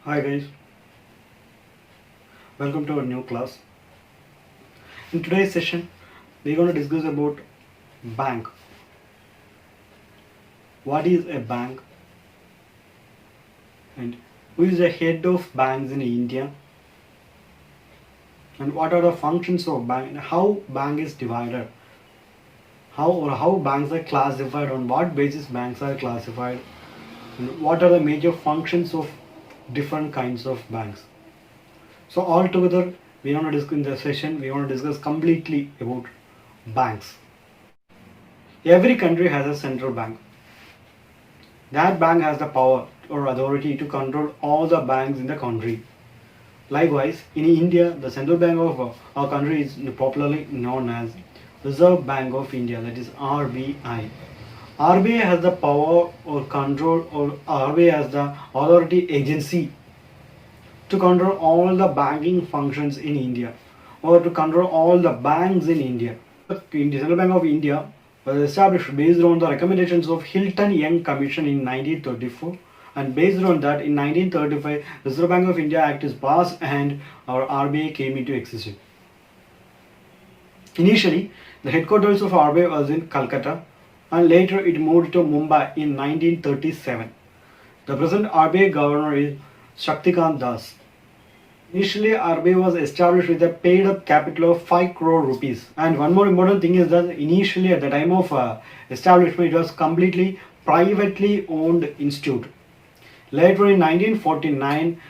Hi guys, welcome to our new class. In today's session, we're going to discuss about bank. What is a bank and who is the head of banks in India and what are the functions of bank and how bank is divided. How banks are classified, on what basis banks are classified, and what are the major functions of different kinds of banks. So all together we want to discuss in the session, we want to discuss completely about banks. Every country has a central bank. That bank has the power or authority to control all the banks in the country. Likewise, in India, the central bank of our country is popularly known as Reserve Bank of India, that is RBI. RBI has the power or control, or RBI has the authority agency to control all the banking functions in India or to control all the banks in India. The Central Bank of India was established based on the recommendations of Hilton Young Commission in 1934, and based on that in 1935 Reserve Bank of India Act is passed and our RBI came into existence. Initially, the headquarters of RBI was in Calcutta and later it moved to Mumbai in 1937. The present RBI governor is Shaktikant Das. Initially, RBI was established with a paid up capital of 5 crore rupees. And one more important thing is that initially, at the time of establishment, it was completely privately owned institute. Later in 1949,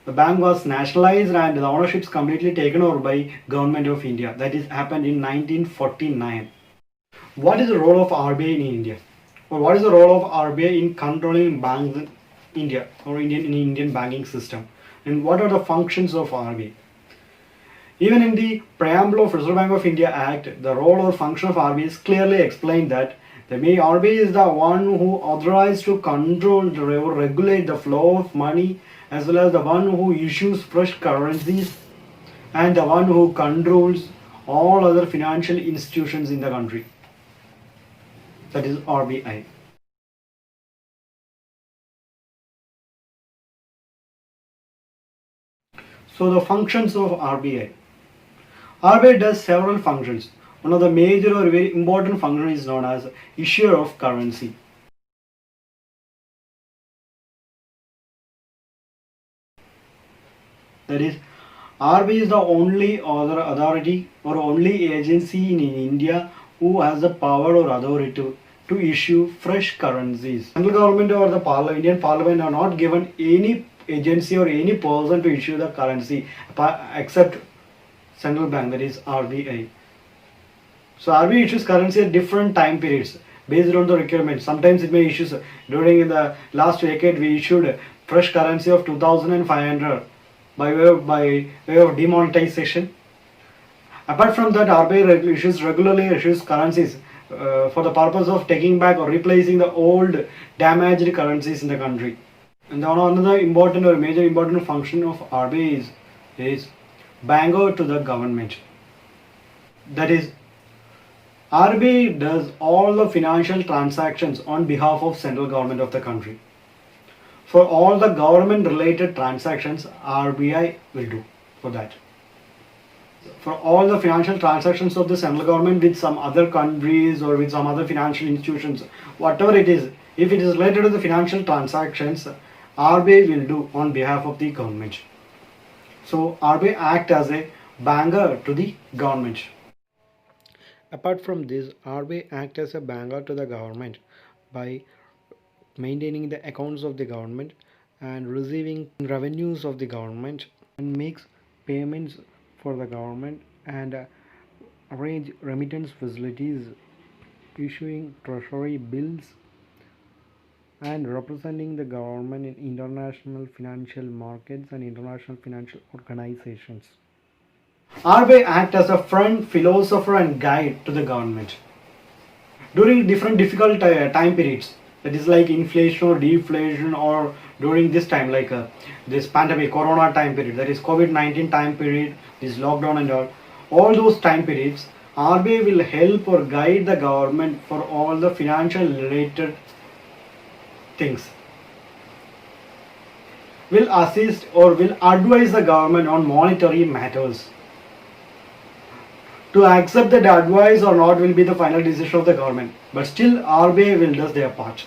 the bank was nationalized and the ownership is completely taken over by Government of India. That is happened in 1949. What is the role of RBI in India? Or what is the role of RBI in controlling banks in India or in Indian banking system? And what are the functions of RBI? Even in the preamble of Reserve Bank of India Act, the role or function of RBI is clearly explained that the RBI is the one who authorized to control or regulate the flow of money, as well as the one who issues fresh currencies and the one who controls all other financial institutions in the country. That is RBI. So the functions of RBI. RBI does several functions. One of the major or very important functions is known as issuer of currency. That is, RBI is the only other authority or only agency in India who has the power or authority to issue fresh currencies. Central government or the Indian Parliament are not given any agency or any person to issue the currency except central bank, that is RBI. So RBI issues currency at different time periods based on the requirement. Sometimes it may issue during the last decade we issued fresh currency of 2,500 by way of demonetization. Apart from that, RBI regularly issues currencies for the purpose of taking back or replacing the old damaged currencies in the country. And another important or major important function of RBI is banker to the government. That is, RBI does all the financial transactions on behalf of central government of the country. For all the government related transactions, RBI will do for that. For all the financial transactions of the central government with some other countries or with some other financial institutions, whatever it is, if it is related to the financial transactions, RBI will do on behalf of the government. So RBI act as a banker to the government. Apart from this, RBI act as a banker to the government by maintaining the accounts of the government and receiving revenues of the government and makes payments for the government and arrange remittance facilities, issuing treasury bills and representing the government in international financial markets and international financial organizations. RBI act as a friend, philosopher and guide to the government. During different difficult time periods, that is like inflation or deflation, or during this time like this pandemic, corona time period, that is COVID-19 time period, this lockdown and all those time periods, RBI will help or guide the government for all the financial related things. will assist or will advise the government on monetary matters. To accept that advice or not will be the final decision of the government, but still RBI will do their part.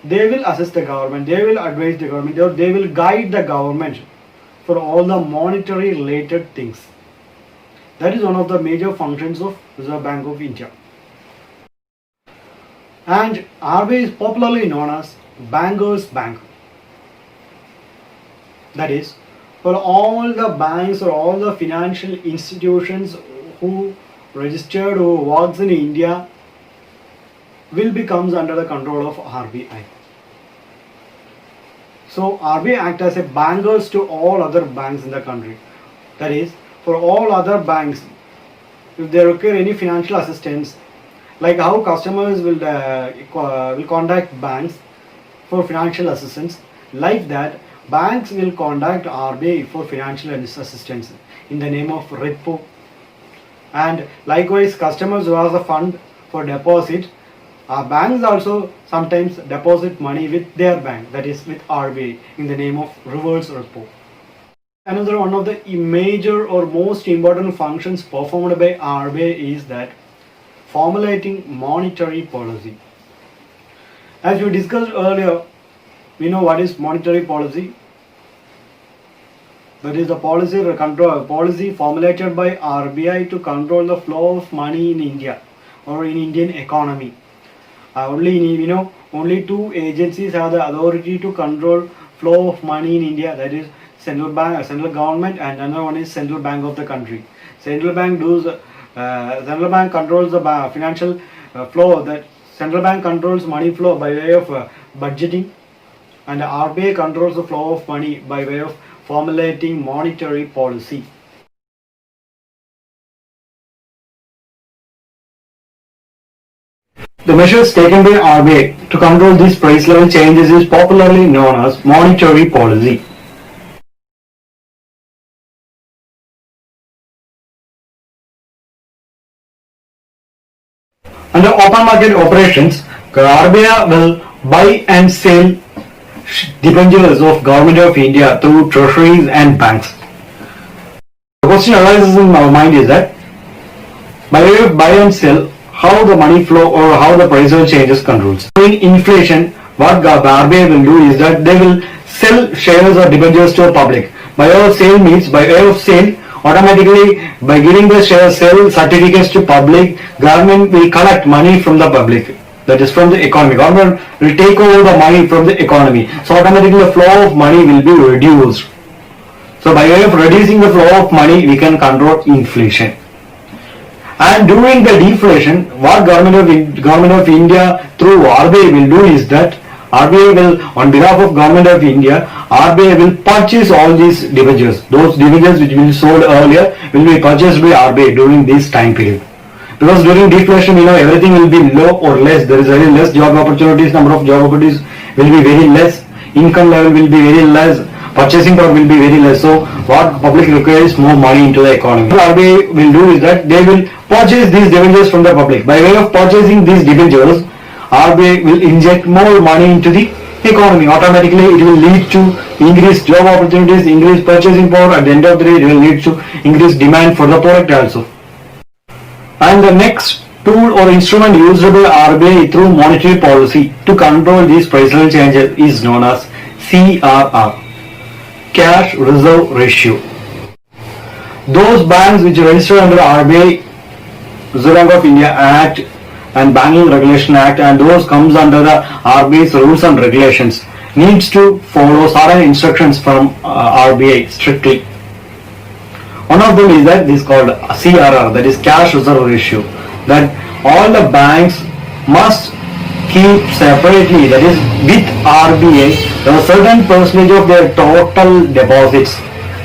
They will assist the government, they will advise the government, or they will guide the government for all the monetary related things. That is one of the major functions of Reserve Bank of India. And RBI is popularly known as Bankers Bank. That is, for all the banks or all the financial institutions who registered, who works in India, will becomes under the control of RBI. So RBI acts as a bankers to all other banks in the country. That is, for all other banks, if they require any financial assistance, like how customers will contact banks for financial assistance, like that banks will contact RBI for financial assistance in the name of repo. And likewise, customers who have a fund for deposit, banks also sometimes deposit money with their bank, that is with RBI, in the name of reverse repo. Another one of the major or most important functions performed by RBI is that formulating monetary policy. As we discussed earlier, we know what is monetary policy. That is the policy formulated by RBI to control the flow of money in India or in Indian economy. Only two agencies have the authority to control flow of money in India. That is central government, and another one is central bank of the country. Central bank controls the financial flow. That central bank controls money flow by way of budgeting, and RBI controls the flow of money by way of formulating monetary policy. The measures taken by RBI to control these price level changes is popularly known as monetary policy. Under open market operations, RBI will buy and sell debentures of Government of India through treasuries and banks. The question arises in our mind is that by way of buy and sell, how the money flow or how the price level changes controls. During inflation, what RBI will do is that they will sell shares or debentures to the public. By way of sale means by way of sale, automatically by giving the share sale certificates to public, government will collect money from the public. That is from the economy. Government will take over the money from the economy. So automatically the flow of money will be reduced. So by way of reducing the flow of money, we can control inflation. And during the deflation, what Government of India through RBI will do is that RBI will, on behalf of Government of India, RBI will purchase all these debentures. Those debentures which will be sold earlier will be purchased by RBI during this time period. Because during deflation, everything will be low or less. There is very less job opportunities, number of job opportunities will be very less, income level will be very less, purchasing power will be very less. So what public requires more money into the economy. What RBI will do is that they will purchase these debentures from the public. By way of purchasing these debentures, RBI will inject more money into the economy. Automatically it will lead to increased job opportunities, increased purchasing power. At the end of the day, it will lead to increased demand for the product also. And the next tool or instrument used by RBI through monetary policy to control these price level changes is known as CRR, Cash Reserve Ratio. Those banks which are registered under RBI, Reserve Bank of India Act and Banking Regulation Act, and those comes under the RBI's rules and regulations, needs to follow certain instructions from RBI strictly. One of them is that this is called CRR, that is Cash Reserve Ratio, that all the banks must keep separately, that is with RBI, a certain percentage of their total deposits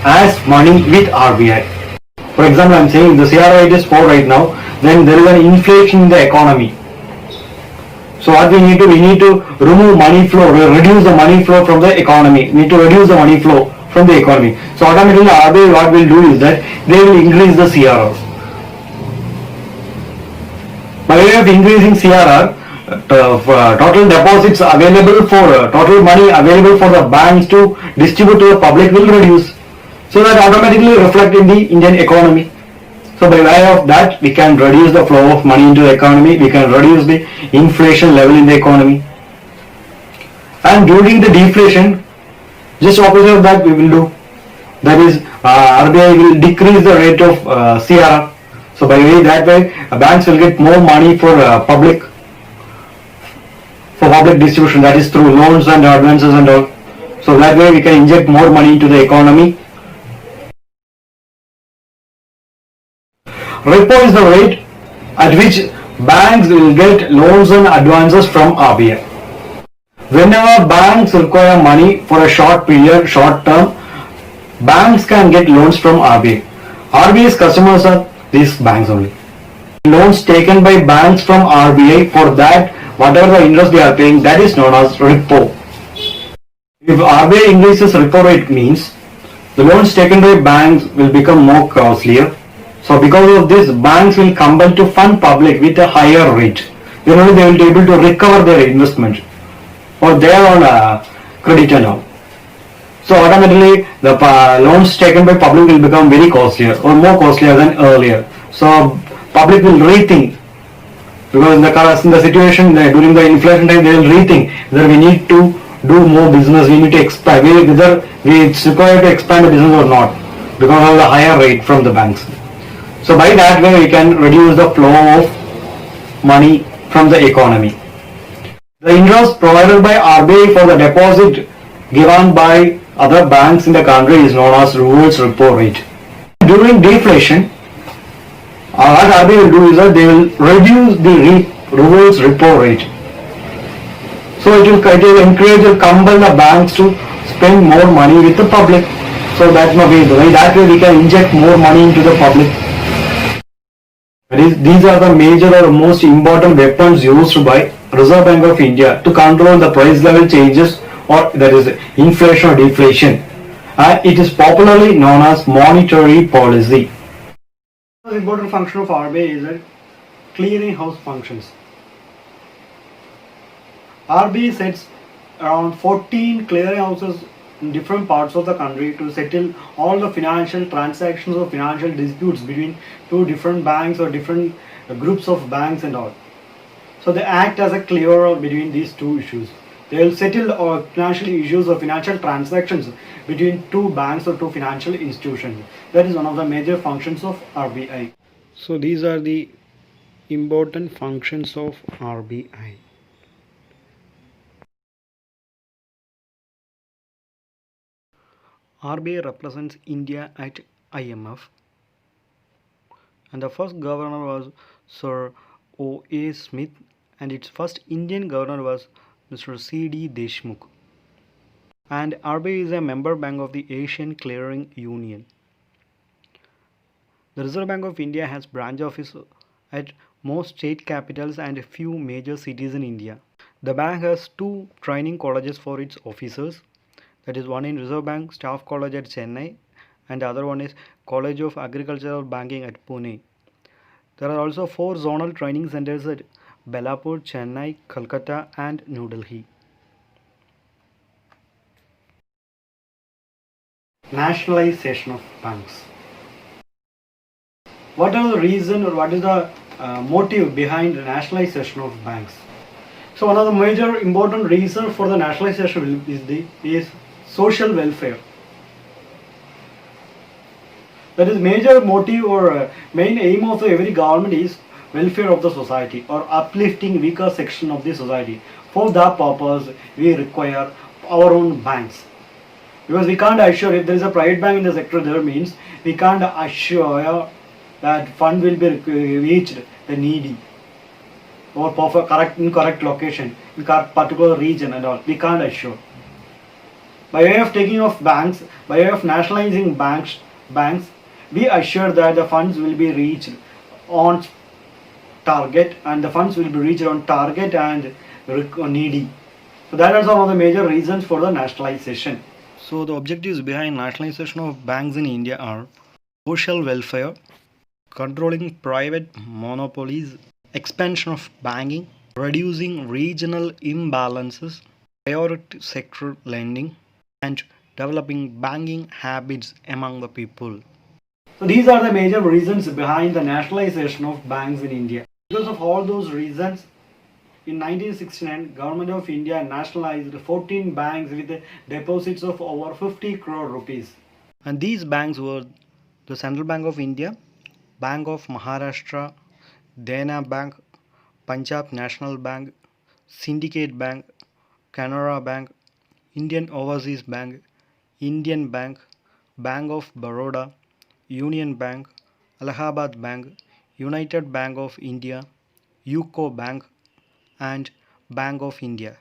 as money with RBI. For example, I am saying the CRR rate is 4 right now, then there is an inflation in the economy. So what we need to remove money flow, reduce the money flow from the economy. We need to reduce the money flow from the economy. So automatically RBI what will do is that they will increase the CRR. By way of increasing CRR, total deposits available for total money available for the banks to distribute to the public will reduce. So that automatically reflect in the Indian economy. So by way of that, we can reduce the flow of money into the economy. We can reduce the inflation level in the economy. And during the deflation, just opposite of that we will do. That is, RBI will decrease the rate of CRR. So by that way, banks will get more money for public distribution. That is through loans and advances and all. So that way we can inject more money into the economy. Repo is the rate at which banks will get loans and advances from RBI. Whenever banks require money for a short period, short term, banks can get loans from RBI. RBI's customers are these banks only. Loans taken by banks from RBI, for that, whatever the interest they are paying, that is known as repo. If RBI increases repo rate, means the loans taken by banks will become more costlier. So because of this, banks will compel to fund public with a higher rate. Then only they will be able to recover their investment or their own credit and all. So automatically the loans taken by public will become very costlier or more costlier than earlier. So public will rethink, because in the situation during the inflation time they will rethink whether we need to do more business, we need to expand, whether it's required to expand the business or not because of the higher rate from the banks. So by that way we can reduce the flow of money from the economy. The interest provided by RBI for the deposit given by other banks in the country is known as reverse repo rate. During deflation, what RBI will do is that they will reduce the reverse repo rate. So it will encourage or compel the banks to spend more money with the public. So that way we can inject more money into the public. These are the major or most important weapons used by Reserve Bank of India to control the price level changes, or that is inflation or deflation. And it is popularly known as monetary policy. The important function of RBI is that clearing house functions. RBI sets around 14 clearing houses in different parts of the country to settle all the financial transactions or financial disputes between two different banks or different groups of banks and all. So they act as a clearer between these two issues. They will settle financial issues or financial transactions between two banks or two financial institutions. That is one of the major functions of RBI. So these are the important functions of RBI. RBI represents India at IMF, and the first governor was Sir O.A. Smith, and its first Indian governor was Mr. C.D. Deshmukh. And RBI is a member bank of the Asian Clearing Union. The Reserve Bank of India has branch offices at most state capitals and a few major cities in India. The bank has two training colleges for its officers. That is one in Reserve Bank Staff College at Chennai, and the other one is College of Agricultural Banking at Pune. There are also 4 zonal training centers at Belapur, Chennai, Kolkata and New Delhi. Nationalization of banks. What are the reason or what is the motive behind the nationalization of banks? So one of the major important reasons for the nationalization is social welfare. That is major motive or main aim of every government is welfare of the society or uplifting weaker section of the society. For that purpose, we require our own banks. Because we can't assure, if there is a private bank in the sector, there means we can't assure that fund will be reached the needy or in correct location in particular region and all. We can't assure. By way of taking off banks, by way of nationalizing banks, we assure that the funds will be reached on target, and the funds will be reached on target and needy. So that is one of the major reasons for the nationalization. So the objectives behind nationalization of banks in India are social welfare, controlling private monopolies, expansion of banking, reducing regional imbalances, priority sector lending, and developing banking habits among the people. So these are the major reasons behind the nationalization of banks in India. Because of all those reasons, in 1969, Government of India nationalized 14 banks with deposits of over 50 crore rupees. And these banks were the Central Bank of India, Bank of Maharashtra, Dena Bank, Punjab National Bank, Syndicate Bank, Canara Bank, Indian Overseas Bank, Indian Bank, Bank of Baroda, Union Bank, Allahabad Bank, United Bank of India, UCO Bank, and Bank of India.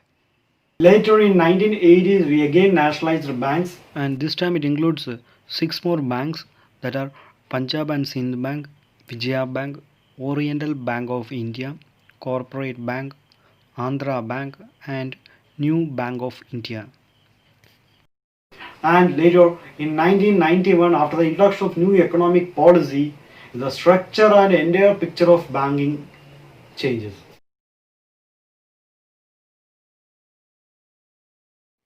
Later in 1980s, we again nationalized banks, and this time it includes six more banks that are Punjab and Sindh Bank, Vijaya Bank, Oriental Bank of India, Corporate Bank, Andhra Bank, and New Bank of India. And later in 1991, after the introduction of new economic policy, the structure and entire picture of banking changes.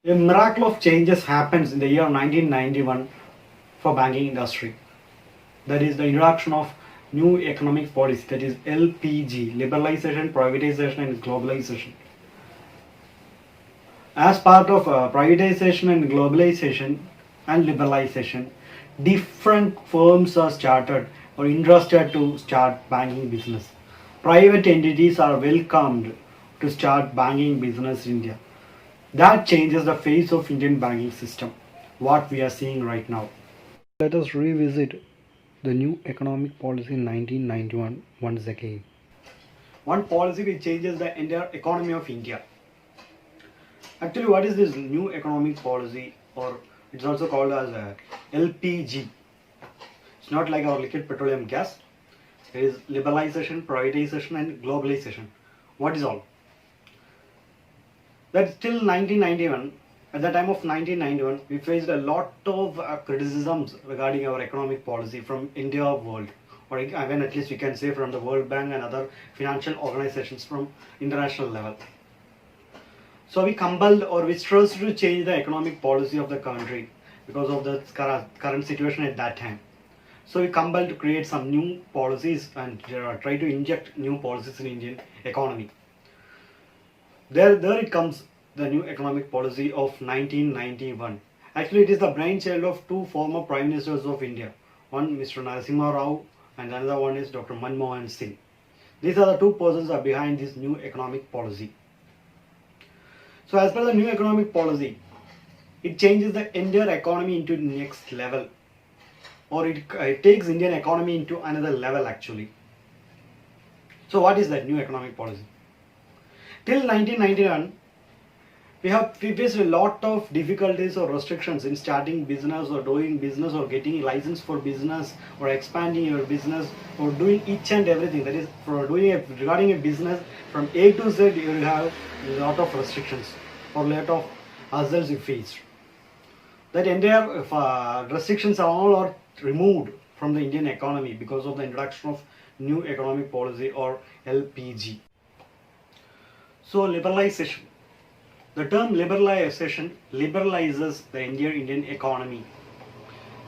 A miracle of changes happens in the year 1991 for banking industry. That is the introduction of new economic policy, that is LPG, liberalization, privatization and globalization. As part of privatization and globalization and liberalization, different firms are started or interested to start banking business. Private entities are welcomed to start banking business in India. That changes the face of Indian banking system, what we are seeing right now. Let us revisit the new economic policy in 1991 once again. One policy which changes the entire economy of India. Actually, what is this new economic policy, or it's also called as LPG? It's not like our liquid petroleum gas. There is liberalization, privatization and globalization. What is all? That till 1991, at the time of 1991, we faced a lot of criticisms regarding our economic policy from India world, or even at least we can say from the World Bank and other financial organizations from international level. So we compelled or we stressed to change the economic policy of the country because of the current situation at that time. So we compelled to create some new policies and try to inject new policies in Indian economy. There it comes, the new economic policy of 1991. Actually, it is the brainchild of two former Prime Ministers of India. One, Mr. Narasimha Rao, and another one is Dr. Manmohan Singh. These are the two persons are behind this new economic policy. So as per the new economic policy, it changes the entire economy into the next level, or it takes Indian economy into another level actually. So what is that new economic policy? Till 1991, we faced a lot of difficulties or restrictions in starting business or doing business or getting a license for business or expanding your business or doing each and everything. That is, for doing regarding a business from A to Z, you will have a lot of restrictions or a lot of hassles you faced. That entire restrictions are all removed from the Indian economy because of the introduction of new economic policy or LPG. So liberalization. The term liberalization liberalizes the Indian economy.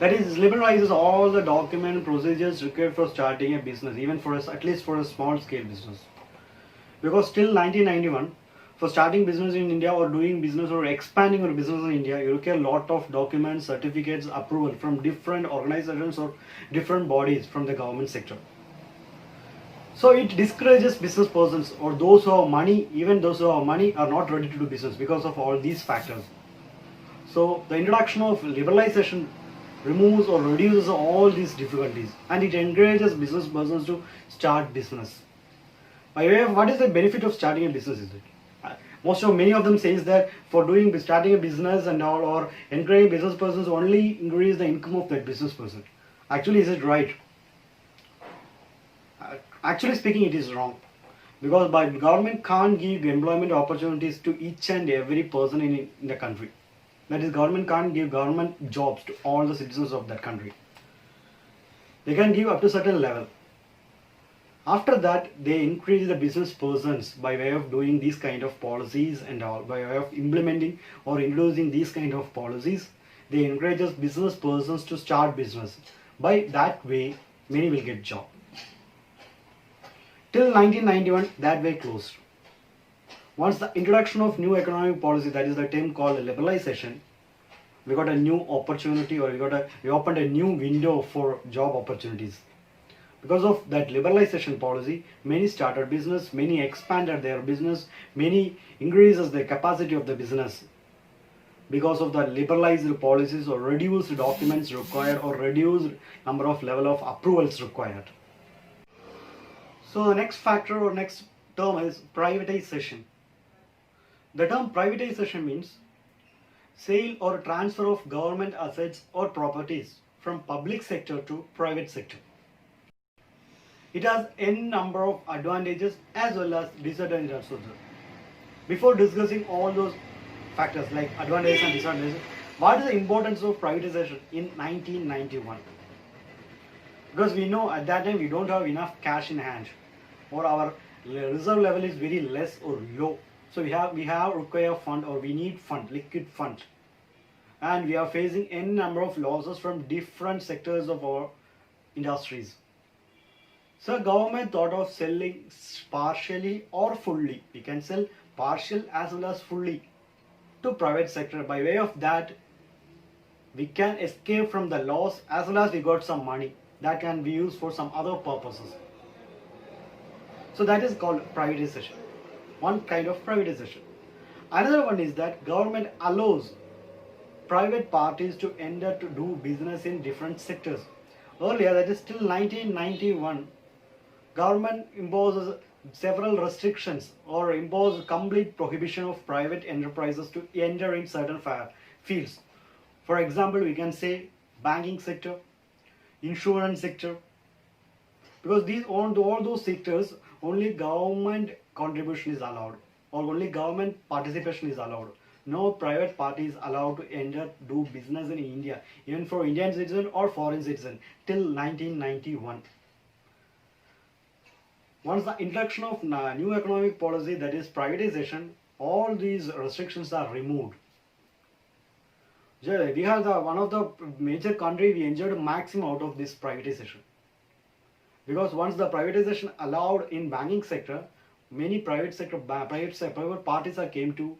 That is, liberalizes all the document procedures required for starting a business, even for at least for a small scale business. Because till 1991, for starting business in India or doing business or expanding your business in India, you require a lot of documents, certificates, approval from different organizations or different bodies from the government sector. So it discourages business persons or those who have money, even those who have money are not ready to do business because of all these factors. So the introduction of liberalization removes or reduces all these difficulties, and it encourages business persons to start business. By way of, what is the benefit of starting a business? Is it? Many of them says that for starting a business and all, or encouraging business persons only increase the income of that business person. Actually, is it right? Actually speaking, it is wrong, because by government can't give employment opportunities to each and every person in the country. That is, government can't give government jobs to all the citizens of that country. They can give up to certain level. After that, they increase the business persons by way of doing these kind of policies and all, by way of implementing or introducing these kind of policies. They encourage business persons to start business. By that way, many will get job. Till 1991, that way closed. Once the introduction of new economic policy, that is the term called liberalization, we got a new opportunity, or we opened a new window for job opportunities. Because of that liberalization policy, many started business, many expanded their business, many increases the capacity of the business. Because of the liberalized policies or reduced documents required or reduced number of level of approvals required. So the next factor or next term is privatization. The term privatization means sale or transfer of government assets or properties from public sector to private sector. It has n number of advantages as well as disadvantages also. Before discussing all those factors like advantages and disadvantages, what is the importance of privatization in 1991? Because we know at that time we don't have enough cash in hand, or our reserve level is very less or low. So we have require fund, or we need fund, liquid fund, and we are facing n number of losses from different sectors of our industries. So government thought of selling partially or fully. We can sell partial as well as fully to private sector. By way of that, we can escape from the loss as well as we got some money that can be used for some other purposes. So that is called privatization. One kind of privatization. Another one is that government allows private parties to enter to do business in different sectors. Earlier, that is till 1991, government imposes several restrictions or impose complete prohibition of private enterprises to enter in certain fields. For example, we can say banking sector, insurance sector, because all those sectors, only government contribution is allowed, or only government participation is allowed. No private party is allowed to enter do business in India, even for Indian citizen or foreign citizen, till 1991. Once the introduction of new economic policy, that is privatization, all these restrictions are removed. We have one of the major country, we enjoyed maximum out of this privatization. Because once the privatization allowed in banking sector, many private parties came to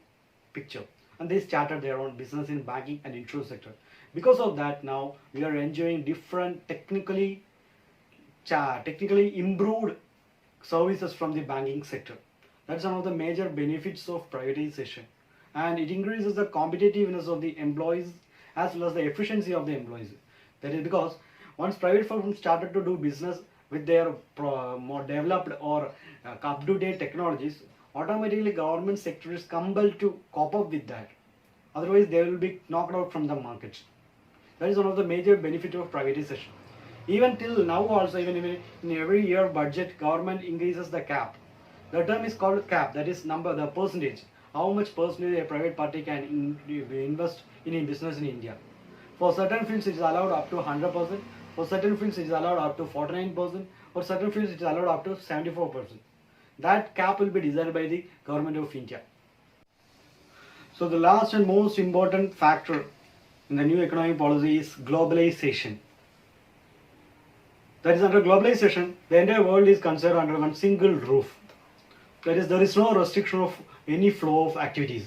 picture, and they started their own business in banking and insurance sector. Because of that, now we are enjoying different technically improved services from the banking sector. That's one of the major benefits of privatization, and it increases the competitiveness of the employees as well as the efficiency of the employees. That is because once private firms started to do business with their more developed or up-to-date technologies, automatically government sector is compelled to cope up with that. Otherwise, they will be knocked out from the market. That is one of the major benefits of privatization. Even till now also, even in every year budget, government increases the cap. The term is called cap, that is the percentage. How much percentage a private party can invest in business in India. For certain fields it is allowed up to 100%, for certain fields it is allowed up to 49%, for certain fields it is allowed up to 74%. That cap will be decided by the government of India. So the last and most important factor in the new economic policy is globalization. That is, under globalization, the entire world is considered under one single roof. That is, there is no restriction of any flow of activities.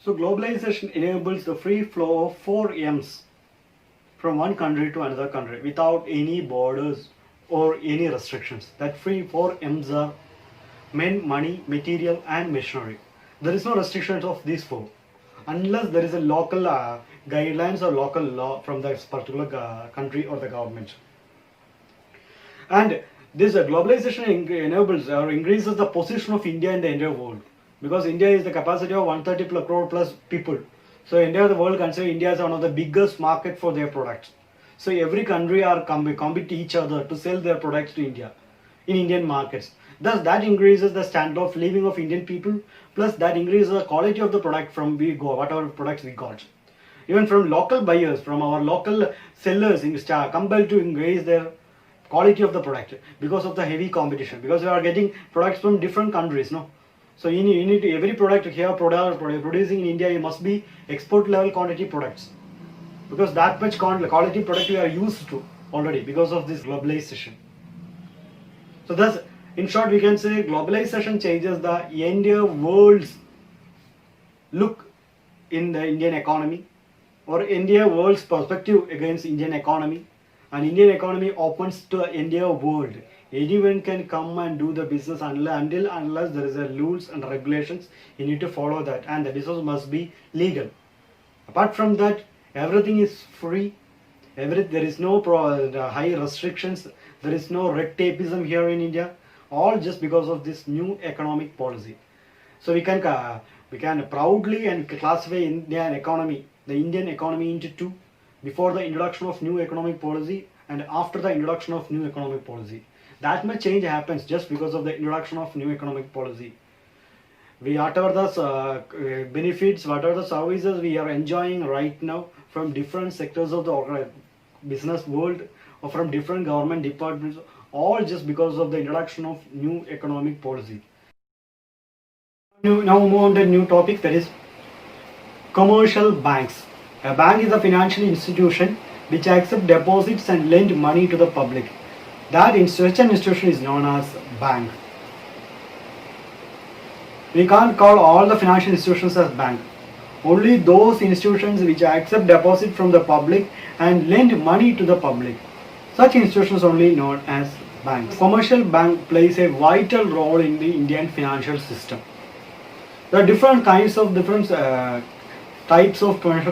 So globalization enables the free flow of 4 M's from one country to another country without any borders or any restrictions. That free 4 M's are men, money, material and machinery. There is no restrictions of these 4 unless there is a local guidelines or local law from that particular country or the government. And this globalization enables or increases the position of India in the entire world, because India is the capacity of 130 crore plus people. So India, the world considers India as one of the biggest market for their products. So every country are compete each other to sell their products to India in Indian markets. Thus that increases the standard of living of Indian people, plus that increases the quality of the product from whatever products we got. Even from local buyers, from our local sellers, compelled to increase their quality of the product because of the heavy competition, because we are getting products from different countries, no. So you need to, every product here producing in India, it must be export level quantity products, because that much quality product we are used to already because of this globalization. So thus, in short, we can say globalization changes the entire world's look in the Indian economy, or India world's perspective against Indian economy, and Indian economy opens to the entire world. Anyone can come and do the business unless there is a rules and regulations. You need to follow that, and the business must be legal. Apart from that, everything is free. There is no high restrictions. There is no red tapeism here in India. All just because of this new economic policy. So we can proudly and classify the Indian economy into two: before the introduction of new economic policy and after the introduction of new economic policy. That much change happens just because of the introduction of new economic policy. Whatever the benefits, whatever the services we are enjoying right now from different sectors of the business world or from different government departments, all just because of the introduction of new economic policy. Now move on to a new topic, that is commercial banks. A bank is a financial institution which accepts deposits and lend money to the public. Such an institution is known as bank. We can't call all the financial institutions as bank. Only those institutions which accept deposit from the public and lend money to the public. Such institutions only known as banks. Commercial bank plays a vital role in the Indian financial system. There are different types of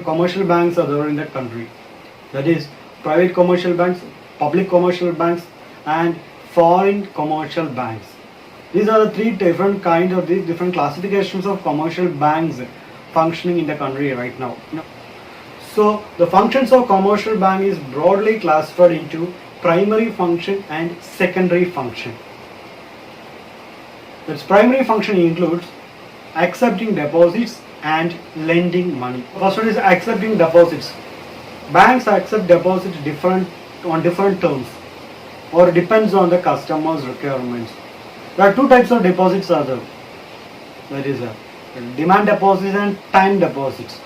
commercial banks are there in the country. That is private commercial banks, public commercial banks, and foreign commercial banks. These are the three different kinds of these different classifications of commercial banks functioning in the country right now. So the functions of commercial bank is broadly classified into primary function and secondary function. Its primary function includes accepting deposits and lending money. First one is accepting deposits. Banks accept deposits on different terms, or depends on the customer's requirements. There are two types of deposits are there. That is demand deposits and time deposits.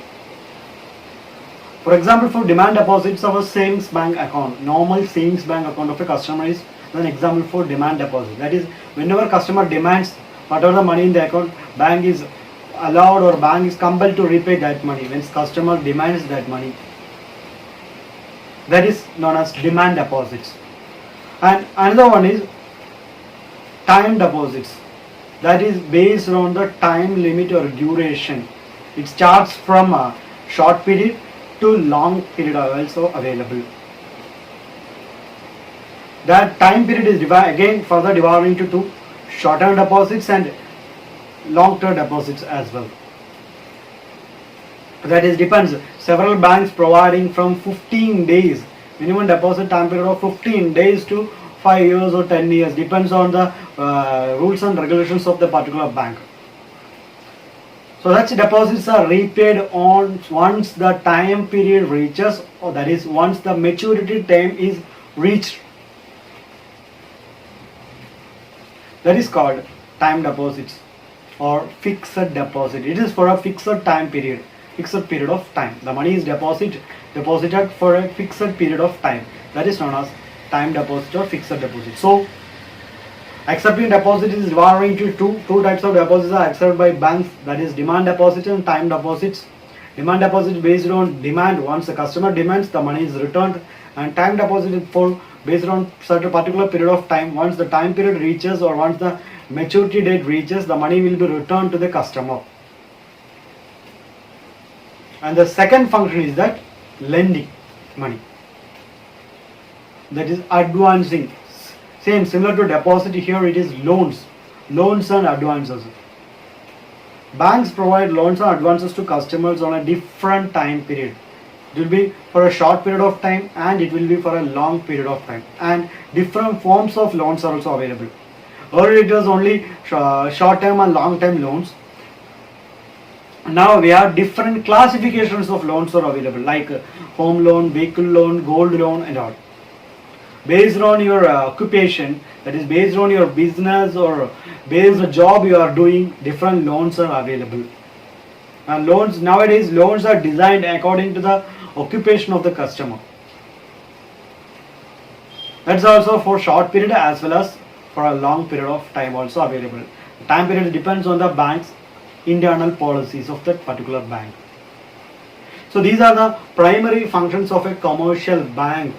For example, for demand deposits of a savings bank account, normal savings bank account of a customer is an example for demand deposit. That is, whenever customer demands whatever the money in the account, bank is allowed or bank is compelled to repay that money when customer demands that money. That is known as demand deposits. And another one is time deposits. That is based on the time limit or duration. It starts from a short period to long period are also available. That time period is again further divided into two: short-term deposits and long-term deposits as well. That is depends. Several banks providing from 15 days minimum deposit time period of 15 days to 5 years or 10 years, depends on the rules and regulations of the particular bank. So such deposits are repaid once the time period reaches, or that is once the maturity time is reached. That is called time deposits or fixed deposit. It is for a fixed time period, fixed period of time. The money is deposited for a fixed period of time. That is known as time deposit or fixed deposit. So accepting deposit is divided into two types of deposits are accepted by banks, that is demand deposit and time deposits. Demand deposit based on demand, once the customer demands the money is returned, and time deposit is for based on certain particular period of time. Once the time period reaches or once the maturity date reaches, the money will be returned to the customer. And the second function is that lending money, that is advancing. Same, similar to deposit, here it is loans and advances. Banks provide loans and advances to customers on a different time period. It will be for a short period of time and it will be for a long period of time, and different forms of loans are also available. Earlier it was only short term and long term loans. Now we have different classifications of loans are available, like home loan, vehicle loan, gold loan and all. based on your occupation, that is based on your business or based on the job you are doing, different loans are available. And loans nowadays, loans are designed according to the occupation of the customer. That's also for short period as well as for a long period of time also available. Time period depends on the bank's internal policies of that particular bank. So these are the primary functions of a commercial bank.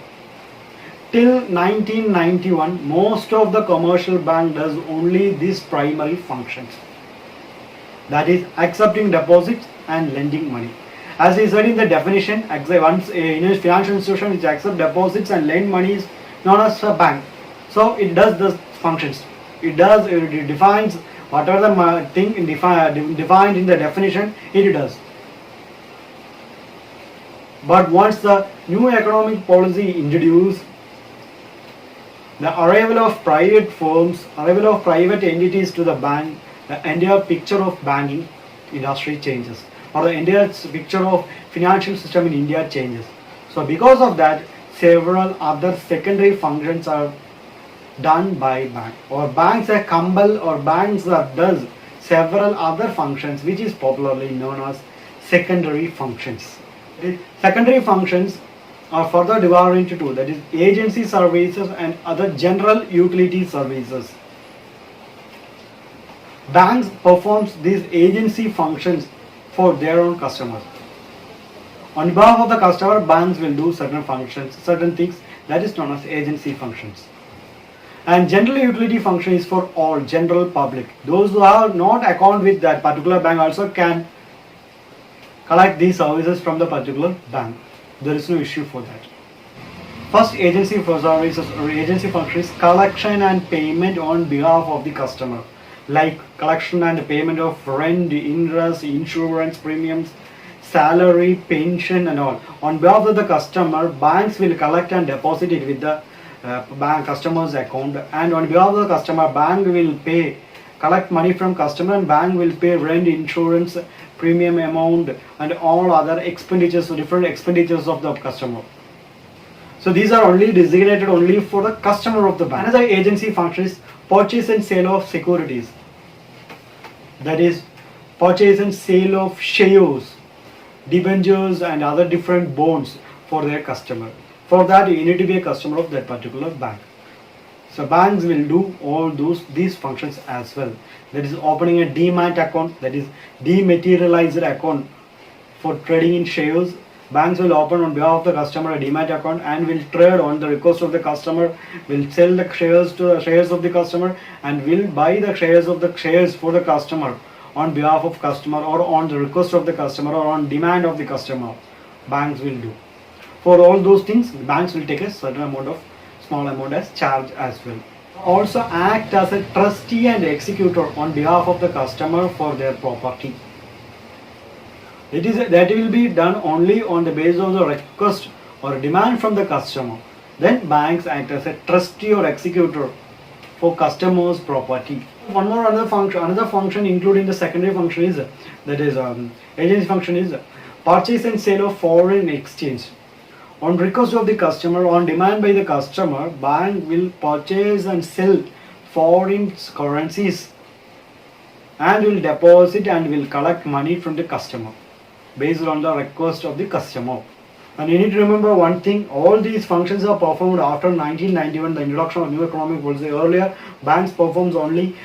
Till 1991, most of the commercial bank does only these primary functions. That is accepting deposits and lending money. As I said in the definition, once in a financial institution which accepts deposits and lend money is known as a bank. So it does the functions. It defines whatever the thing defined in the definition, it does. But once the new economic policy introduced, the arrival of private firms, arrival of private entities to the bank, the entire picture of banking industry changes, or the entire picture of financial system in India changes. So because of that, several other secondary functions are done by bank, or banks are compelled, or banks that does several other functions which is popularly known as secondary functions. The secondary functions are further divided into two, that is agency services and other general utility services. Banks performs these agency functions for their own customers. On behalf of the customer, banks will do certain functions, certain things, that is known as agency functions. And general utility function is for all general public. Those who have not account with that particular bank also can collect these services from the particular bank. There is no issue for that. First, agency for services or agency function is collection and payment on behalf of the customer, like collection and payment of rent, interest, insurance premiums, salary, pension and all. On behalf of the customer, banks will collect and deposit it with the bank customer's account, and on behalf of the customer, bank will collect money from customer, and bank will pay rent, insurance, premium amount and all other expenditures, so different expenditures of the customer. So these are only designated only for the customer of the bank. Another agency function is purchase and sale of securities. That is purchase and sale of shares, debentures and other different bonds for their customer. For that you need to be a customer of that particular bank. So banks will do all these functions as well. That is opening a demat account, that is dematerialized account for trading in shares. Banks will open on behalf of the customer a demat account and will trade on the request of the customer, will sell the shares to the shares of the customer, and will buy the shares of the shares for the customer on behalf of customer, or on the request of the customer, or on demand of the customer. Banks will do. For all those things, banks will take a certain amount of small amount as charge as well. Also act as a trustee and executor on behalf of the customer for their property. That will be done only on the basis of the request or demand from the customer. Then banks act as a trustee or executor for customers' property. Another function including the secondary function is agency function is purchase and sale of foreign exchange. On request of the customer, on demand by the customer, bank will purchase and sell foreign currencies and will deposit and will collect money from the customer based on the request of the customer. And you need to remember one thing, all these functions are performed after 1991, the introduction of new economic policy. Earlier, banks performs only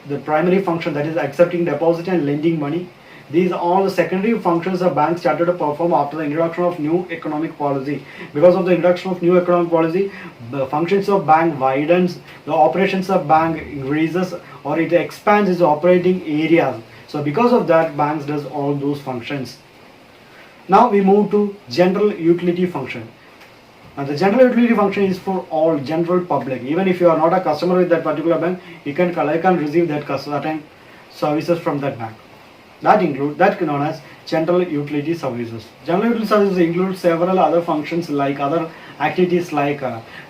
the primary function, that is accepting deposit and lending money. These are all the secondary functions the bank started to perform after the introduction of new economic policy. Because of the introduction of new economic policy, the functions of bank widens, the operations of bank increases, or it expands its operating areas. So because of that, banks does all those functions. Now we move to general utility function. And the general utility function is for all general public. Even if you are not a customer with that particular bank, you can collect and receive that certain services from that bank. That known as general utility services. General utility services include several other functions like other activities like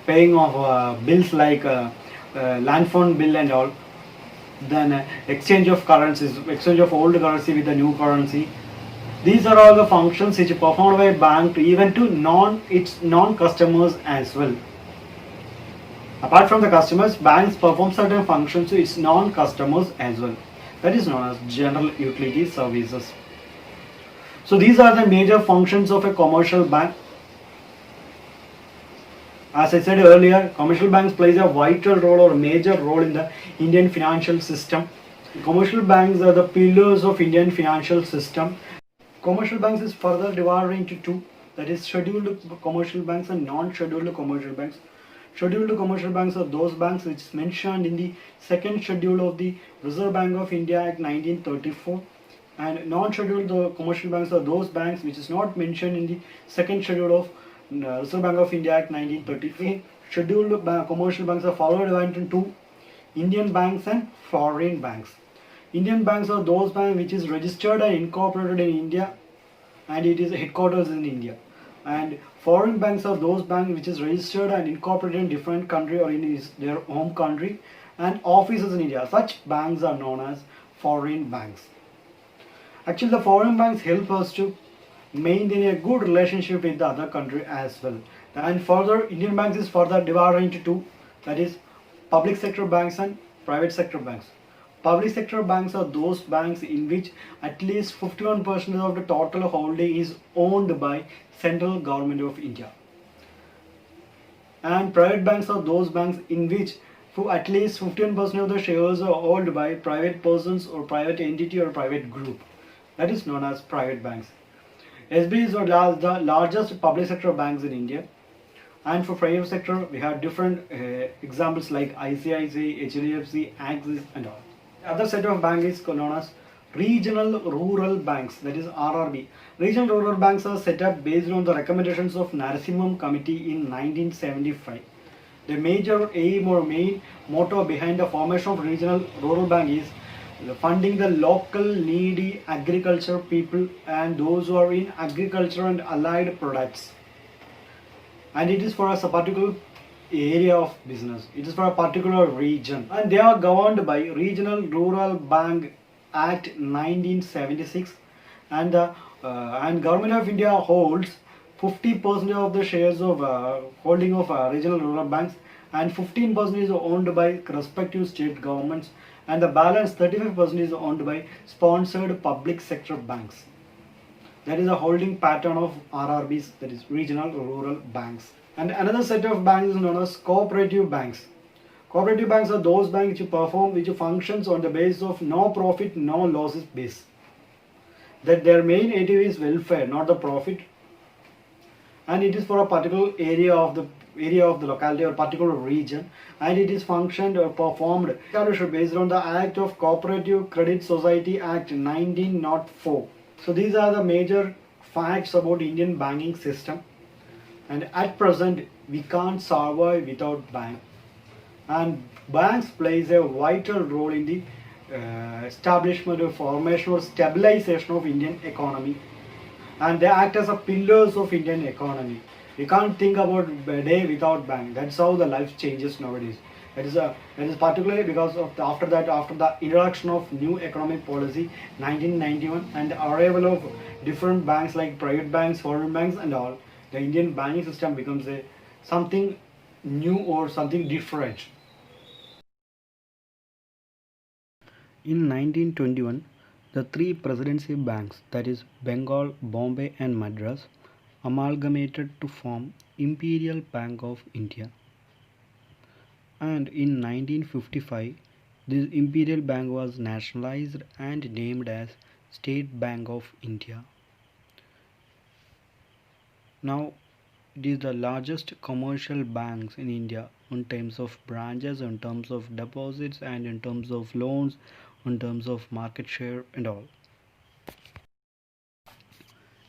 paying of bills like land phone bill and all. Then exchange of currencies, exchange of old currency with the new currency. These are all the functions which are performed by a bank to even to its non-customers as well. Apart from the customers, banks perform certain functions to its non-customers as well. That is known as general utility services. So these are the major functions of a commercial bank. As I said earlier, commercial banks plays a vital role or major role in the Indian financial system. Commercial banks are the pillars of Indian financial system. Commercial banks is further divided into two, that is scheduled commercial banks and non-scheduled commercial banks. Scheduled commercial banks are those banks which is mentioned in the second schedule of the Reserve Bank of India Act 1934, and non-scheduled commercial banks are those banks which is not mentioned in the second schedule of Reserve Bank of India Act 1933. Scheduled commercial banks are followed into Indian banks and foreign banks. Indian banks are those banks which is registered and incorporated in India and it is headquarters in India. And foreign banks are those banks which is registered and incorporated in different country or in their home country and offices in India. Such banks are known as foreign banks. Actually, the foreign banks help us to maintain a good relationship with the other country as well. And further, Indian banks is further divided into two, that is public sector banks and private sector banks. Public sector banks are those banks in which at least 51% of the total holding is owned by central government of India. And private banks are those banks in which for at least 15% of the shares are owned by private persons or private entity or private group. That is known as private banks. SBI is the largest public sector banks in India. And for private sector, we have different examples like ICICI, HDFC, Axis and all. The other set of banks is known as regional rural banks, that is RRB. Regional rural banks are set up based on the recommendations of Narasimham Committee in 1975. The major aim or main motto behind the formation of regional rural bank is funding the local needy agriculture people and those who are in agriculture and allied products. And it is for a particular area of business. It is for a particular region. And they are governed by Regional Rural Bank Act 1976. And Government of India holds 50% of the shares of holding of regional rural banks, and 15% is owned by respective state governments, and the balance 35% is owned by sponsored public sector banks. That is a holding pattern of RRBs, that is regional rural banks. And another set of banks is known as cooperative banks. Cooperative banks are those banks which functions on the basis of no profit, no losses base. That their main aim is welfare, not the profit, and it is for a particular area of the locality or particular region, and it is functioned or performed based on the Act of Cooperative Credit Society Act 1904. So these are the major facts about Indian banking system. And at present, we can't survive without bank. And banks plays a vital role in the establishment or formation or stabilization of Indian economy. And they act as a pillars of Indian economy. We can't think about a day without bank. That's how the life changes nowadays. That is particularly because of after the introduction of new economic policy 1991 and the arrival of different banks like private banks, foreign banks and all, the Indian banking system becomes something new or something different. In 1921, the three presidency banks, that is Bengal, Bombay and Madras, amalgamated to form Imperial Bank of India. And in 1955, this Imperial Bank was nationalized and named as State Bank of India. Now, it is the largest commercial banks in India in terms of branches, in terms of deposits and in terms of loans, in terms of market share and all.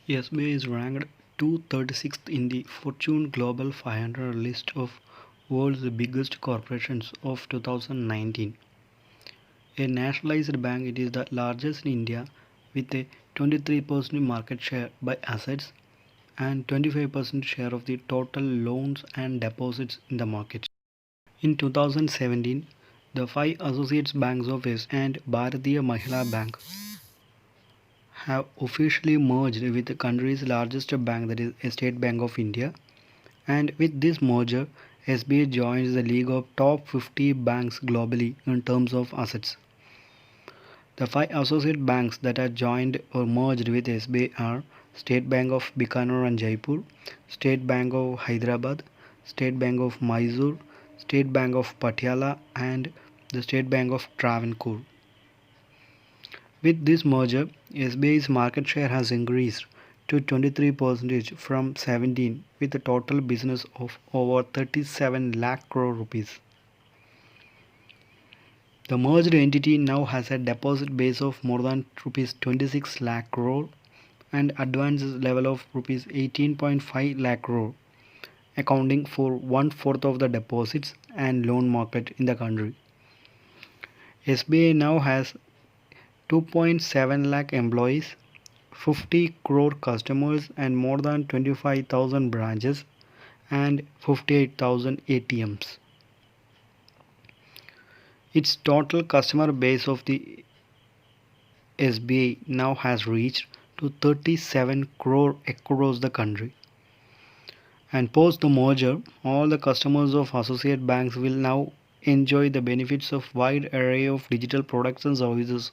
SBI is ranked 236th in the Fortune Global 500 list of world's biggest corporations of 2019. A nationalized bank, it is the largest in India with a 23% market share by assets and 25% share of the total loans and deposits in the market. In 2017, the five associates banks of S and Bharatiya Mahila Bank have officially merged with the country's largest bank, that is State Bank of India. And with this merger, SBI joins the league of top 50 banks globally in terms of assets. The five associate banks that are joined or merged with SBI are State Bank of Bikaner and Jaipur, State Bank of Hyderabad, State Bank of Mysore, State Bank of Patiala, and the State Bank of Travancore. With this merger, SBI's market share has increased to 23% from 17, with a total business of over 37 lakh crore rupees. The merged entity now has a deposit base of more than rupees 26 lakh crore and advances level of rupees 18.5 lakh crore, accounting for one-fourth of the deposits and loan market in the country. SBI now has 2.7 lakh employees, 50 crore customers, and more than 25,000 branches and 58,000 ATMs. Its total customer base of the SBI now has reached to 37 crore across the country. And post the merger, all the customers of associate banks will now enjoy the benefits of wide array of digital products and services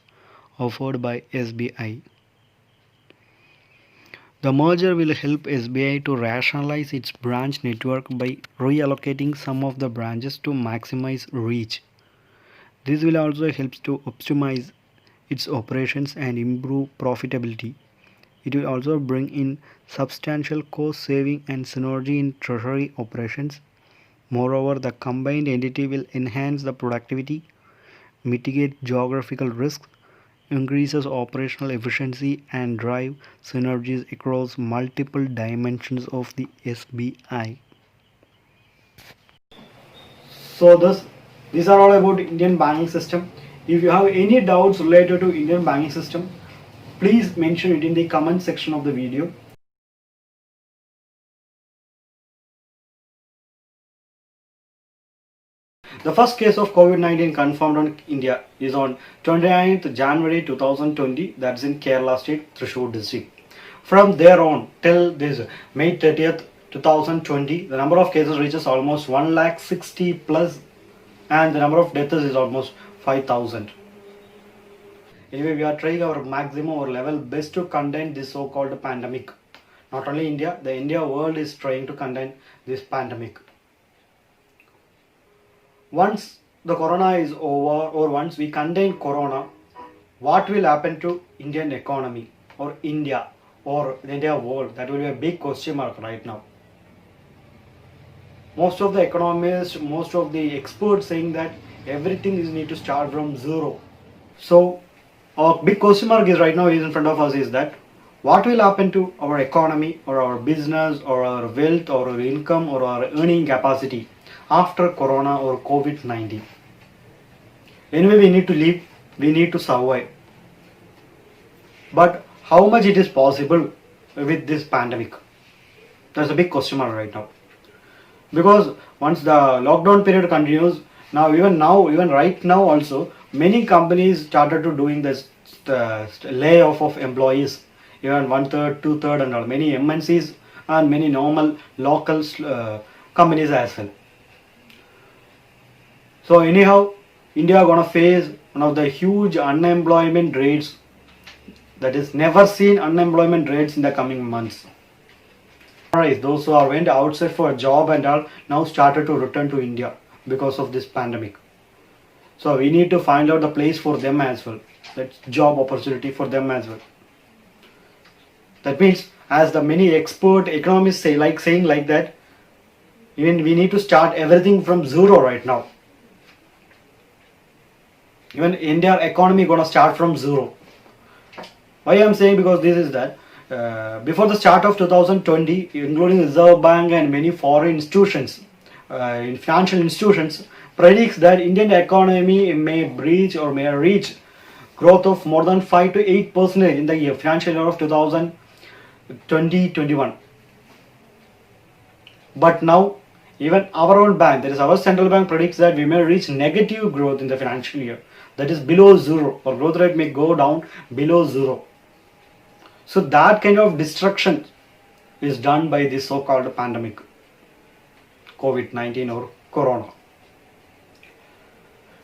offered by SBI. The merger will help SBI to rationalize its branch network by reallocating some of the branches to maximize reach. This will also help to optimize its operations and improve profitability. It will also bring in substantial cost saving and synergy in treasury operations. Moreover, the combined entity will enhance the productivity, mitigate geographical risks, increases operational efficiency, and drive synergies across multiple dimensions of the SBI. So these are all about Indian banking system. If you have any doubts related to Indian banking system, please mention it in the comment section of the video. The first case of COVID-19 confirmed on India is on 29th January 2020, that's in Kerala state, Thrissur district. From there on till this May 30th 2020, the number of cases reaches almost 160 plus and the number of deaths is almost 5,000. Anyway, we are trying our maximum or level best to contain this so-called pandemic. Not only India, the entire world is trying to contain this pandemic. Once the corona is over or once we contain corona, what will happen to Indian economy or India or the entire world? That will be a big question mark right now. Most of the economists, most of the experts saying that everything is need to start from zero. So a big question mark is right now is in front of us is that what will happen to our economy or our business or our wealth or our income or our earning capacity after corona or COVID-19. Anyway, we need to live, we need to survive. But how much it is possible with this pandemic? That's a big question mark right now. Because once the lockdown period continues, even right now also, many companies started to doing this layoff of employees, even 1/3, 2/3 and all. Many MNCs and many normal local companies as well. So anyhow, India are gonna face one of the huge unemployment rates, that is never seen unemployment rates in the coming months. Those who are went outside for a job and all now started to return to India because of this pandemic. So we need to find out the place for them as well. That's job opportunity for them as well. That means, as the many expert economists saying like that, even we need to start everything from zero right now. Even India economy gonna start from zero. Why I am saying, because this is that before the start of 2020, including Reserve Bank and many foreign institutions, financial institutions, predicts that Indian economy may reach growth of more than 5 to 8% in the financial year of 2020-21. But now, even our own bank, that is our central bank, predicts that we may reach negative growth in the financial year, that is below zero, or growth rate may go down below zero. So that kind of destruction is done by this so-called pandemic. COVID-19 or Corona.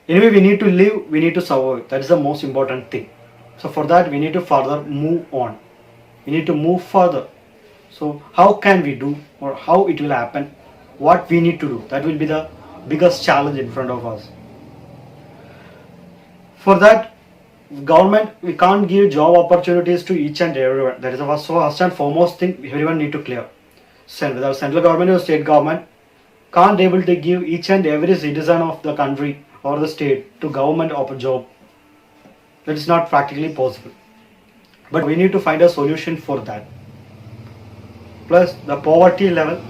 Anyway, we need to live, we need to survive. That is the most important thing. So for that, we need to further move on. We need to move further. So how can we do, or how it will happen? What we need to do? That will be the biggest challenge in front of us. For that, government, we can't give job opportunities to each and everyone. That is the first and foremost thing everyone need to clear. Whether central government or state government can't able to give each and every citizen of the country or the state to government of a job. That is not practically possible. But we need to find a solution for that. Plus the poverty level.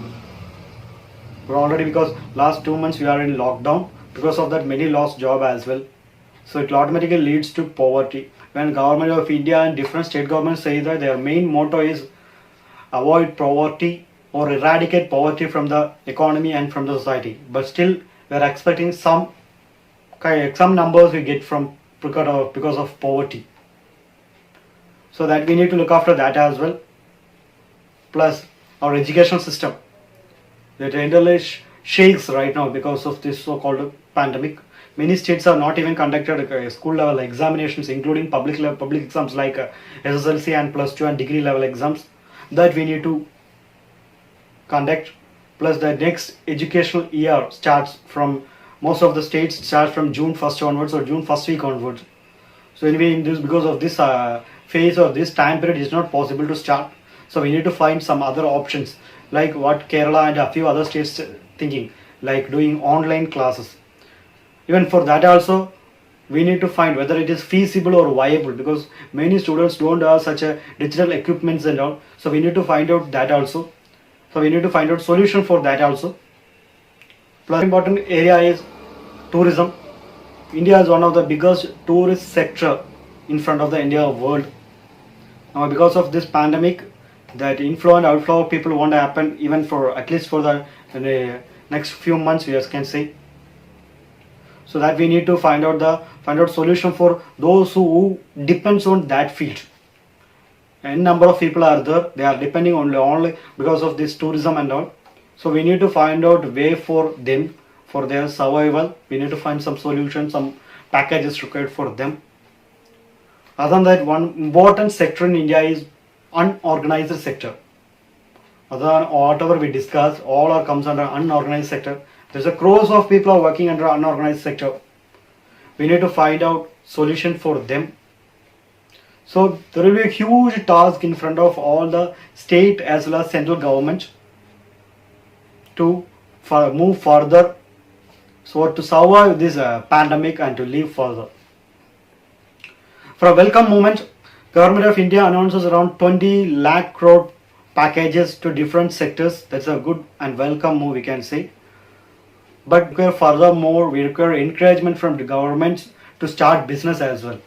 We're already, because last 2 months we are in lockdown. Because of that, many lost job as well. So it automatically leads to poverty. When government of India and different state governments say that their main motto is avoid poverty or eradicate poverty from the economy and from the society. But still we are expecting some numbers we get from because of poverty. So that we need to look after that as well. Plus our education system that entirely shakes right now because of this so-called pandemic. Many states have not even conducted school level examinations, including public exams like SSLC and plus 2 and degree level exams that we need to conduct. Plus the next educational year starts from, most of the states start from June 1st onwards or June 1st week onwards. So anyway, in this, because of this phase or this time period, is not possible to start. So we need to find some other options, like what Kerala and a few other states thinking, like doing online classes. Even for that also, we need to find whether it is feasible or viable, because many students don't have such a digital equipments and all. So we need to find out that also. So we need to find out solution for that also. Plus important area is tourism. India is one of the biggest tourist sector in front of the India world. Now because of this pandemic, that inflow and outflow of people won't happen even for at least for the next few months, we can say. So that we need to find out solution for those who depends on that field. And number of people are there, they are depending only because of this tourism and all. So we need to find out way for them, for their survival. We need to find some solutions, some packages required for them. Other than that, one important sector in India is unorganized sector. Other than whatever we discuss, all comes under unorganized sector. There's a crores of people are working under unorganized sector. We need to find out solution for them. So there will be a huge task in front of all the state as well as central government to move further, so to survive this pandemic and to live further. For a welcome moment, Government of India announces around 20 lakh crore packages to different sectors. That's a good and welcome move, we can say. But furthermore, we require encouragement from the governments to start business as well.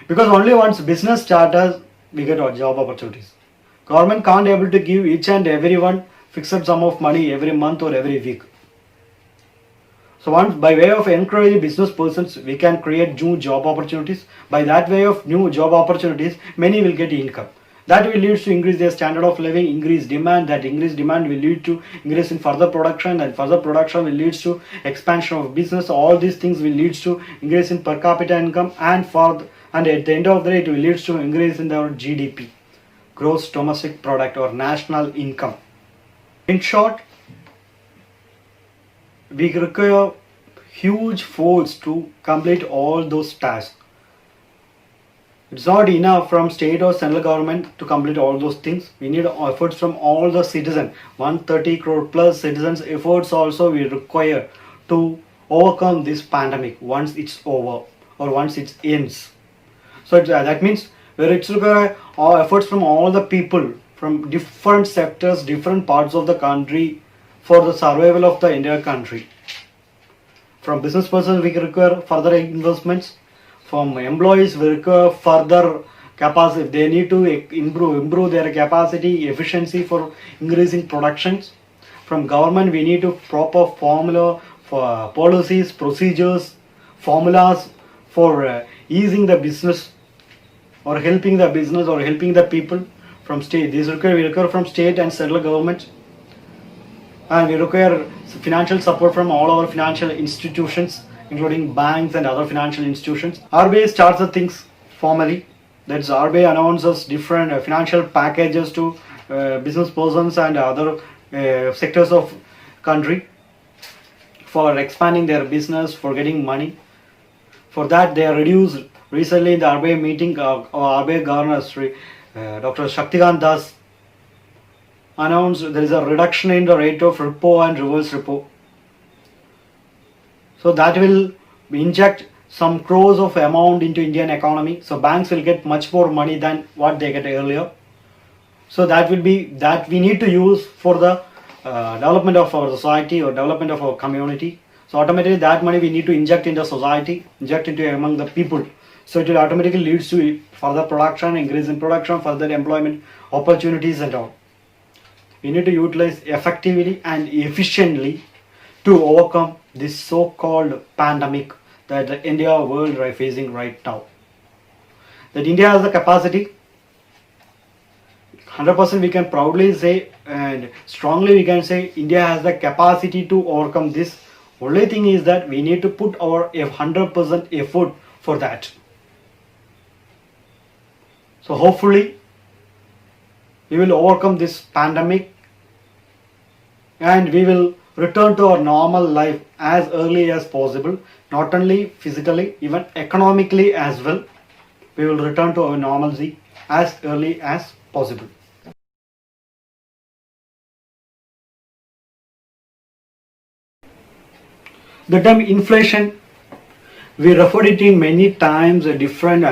Because only once business starts, we get job opportunities. Government can't able to give each and everyone fixed sum of money every month or every week. So once by way of encouraging business persons, we can create new job opportunities. By that way of new job opportunities, many will get income. That will lead to increase their standard of living, increase demand. That increased demand will lead to increase in further production, and further production will lead to expansion of business. All these things will lead to increase in per capita income, and at the end of the day, it will lead to increase in their GDP, gross domestic product, or national income. In short, we require huge force to complete all those tasks. It's not enough from state or central government to complete all those things. We need efforts from all the citizens. 130 crore plus citizens efforts also we require to overcome this pandemic once it's over or once it ends. So that means where it's require efforts from all the people from different sectors, different parts of the country for the survival of the entire country. From business persons, we require further investments. From employees, we require further capacity. They need to improve their capacity, efficiency for increasing productions. From government, we need to proper formula for policies, procedures, formulas for easing the business or helping the business or helping the people. From state, we require from state and central government. and we require financial support from all our financial institutions, including banks and other financial institutions. RBI starts the things formally. That's RBI announces different financial packages to business persons and other sectors of country for expanding their business, for getting money. For that, they are reduced. Recently, in the RBI meeting, RBI Governor Dr. Shaktikant Das announced there is a reduction in the rate of repo and reverse repo. So that will inject some crores of amount into Indian economy. So banks will get much more money than what they get earlier. So that will be that we need to use for the development of our society or development of our community. So automatically that money we need to inject into society, inject into among the people. So it will automatically leads to further production, increase in production, further employment opportunities and all. We need to utilize effectively and efficiently to overcome this so-called pandemic that the India world are facing right now. That India has the capacity, 100% we can proudly say and strongly we can say India has the capacity to overcome this. Only thing is that we need to put our 100% effort for that. So hopefully we will overcome this pandemic and we will return to our normal life as early as possible, not only physically, even economically as well. We will return to our normalcy as early as possible. The term inflation, we referred it in many times at different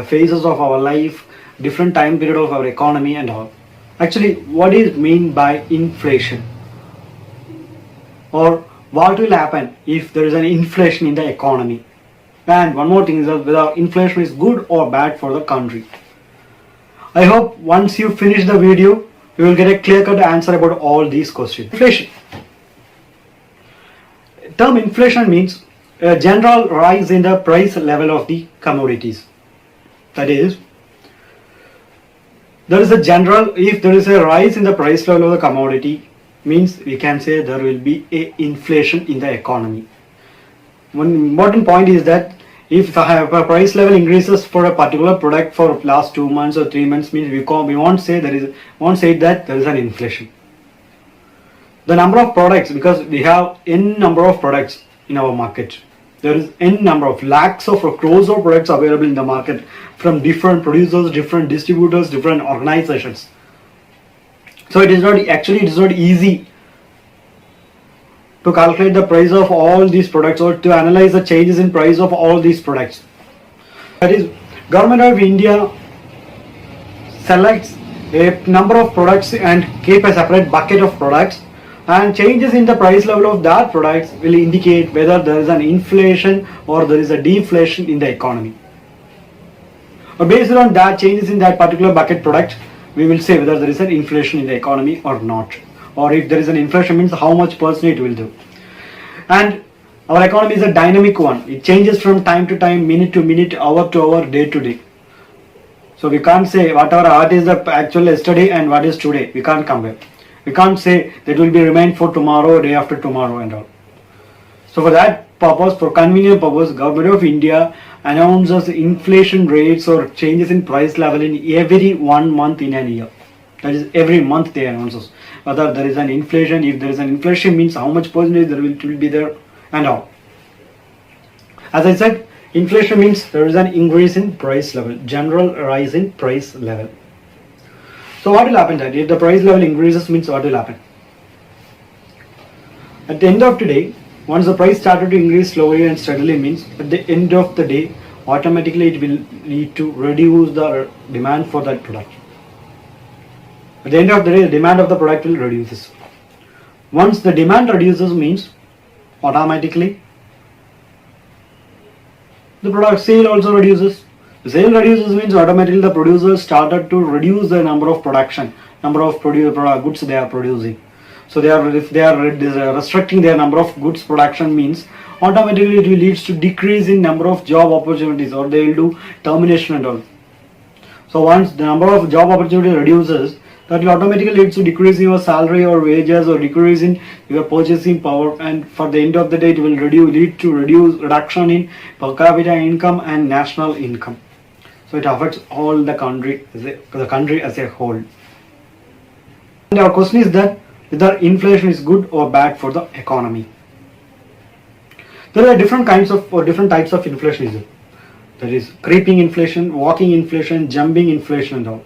phases of our life, different time period of our economy and all. Actually, what is mean by inflation? Or what will happen if there is an inflation in the economy? And one more thing is that whether inflation is good or bad for the country. I hope once you finish the video, you will get a clear-cut answer about all these questions. Inflation. Term inflation means a general rise in the price level of the commodities. That is, there is a general, if there is a rise in the price level of the commodity, means we can say there will be a inflation in the economy. One important point is that if the price level increases for a particular product for last 2 months or 3 months, means we won't say that there is an inflation. The number of products, because we have n number of products in our market. There is n number of lakhs of crores of products available in the market from different producers, different distributors, different organizations. So it is not easy to calculate the price of all these products or to analyze the changes in price of all these products. That is, Government of India selects a number of products and keep a separate bucket of products, and changes in the price level of that products will indicate whether there is an inflation or there is a deflation in the economy. Or based on that changes in that particular bucket product, we will say whether there is an inflation in the economy or not. Or if there is an inflation, means how much percent it will do. And our economy is a dynamic one. It changes from time to time, minute to minute, hour to hour, day to day. So we can't say what is the actual yesterday and what is today. We can't compare. We can't say that will be remain for tomorrow, day after tomorrow and all. So for that purpose, for convenient purpose, Government of India announces inflation rates or changes in price level in every 1 month in a year. That is, every month they announces whether there is an inflation. If there is an inflation, means how much percentage there will be there and all. As I said, inflation means there is an increase in price level, general rise in price level. So what will happen that if the price level increases, means what will happen? At the end of the day, once the price started to increase slowly and steadily, means at the end of the day, automatically it will lead to reduce the demand for that product. At the end of the day, the demand of the product will reduce. Once the demand reduces, means automatically the product sale also reduces. The sale reduces means automatically the producers started to reduce the number of production, number of goods they are producing. So if they are restricting their number of goods production, means automatically it will lead to decrease in number of job opportunities, or they will do termination and all. So once the number of job opportunity reduces, That will automatically lead to decrease in your salary or wages or decrease in your purchasing power, and for the end of the day it will lead to reduction in per capita income and national income. So it affects all the country as a whole. And our question is that whether inflation is good or bad for the economy. There are different types of inflation. There is creeping inflation, walking inflation, jumping inflation and all.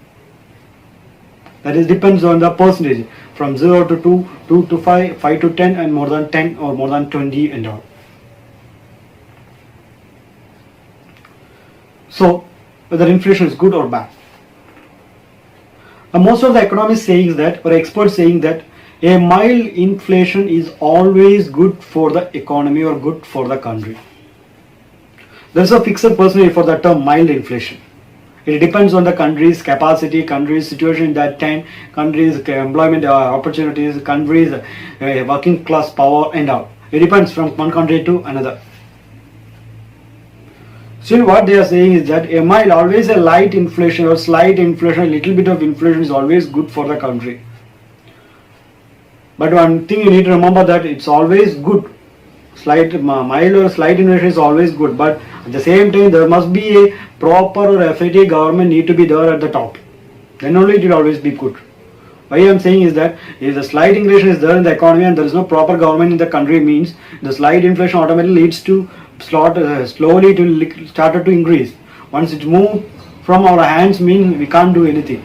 That is depends on the percentage from 0 to 2, 2 to 5, 5 to 10 and more than 10 or more than 20 and all. So whether inflation is good or bad. Most of the economists saying that, or experts saying that, a mild inflation is always good for the economy or good for the country. There is a fixed percentage for the term mild inflation. It depends on the country's capacity, country's situation in that time, country's employment opportunities, country's working class power and all. It depends from one country to another. Still what they are saying is that a mild, always a light inflation or slight inflation, a little bit of inflation is always good for the country. But one thing you need to remember that it's always good. Mild or slight inflation is always good, but at the same time there must be a proper or effective government need to be there at the top. Then only it will always be good. Why I am saying is that if the slight inflation is there in the economy and there is no proper government in the country, means the slight inflation automatically leads to slowly to started to increase. Once it moves from our hands, means we can't do anything.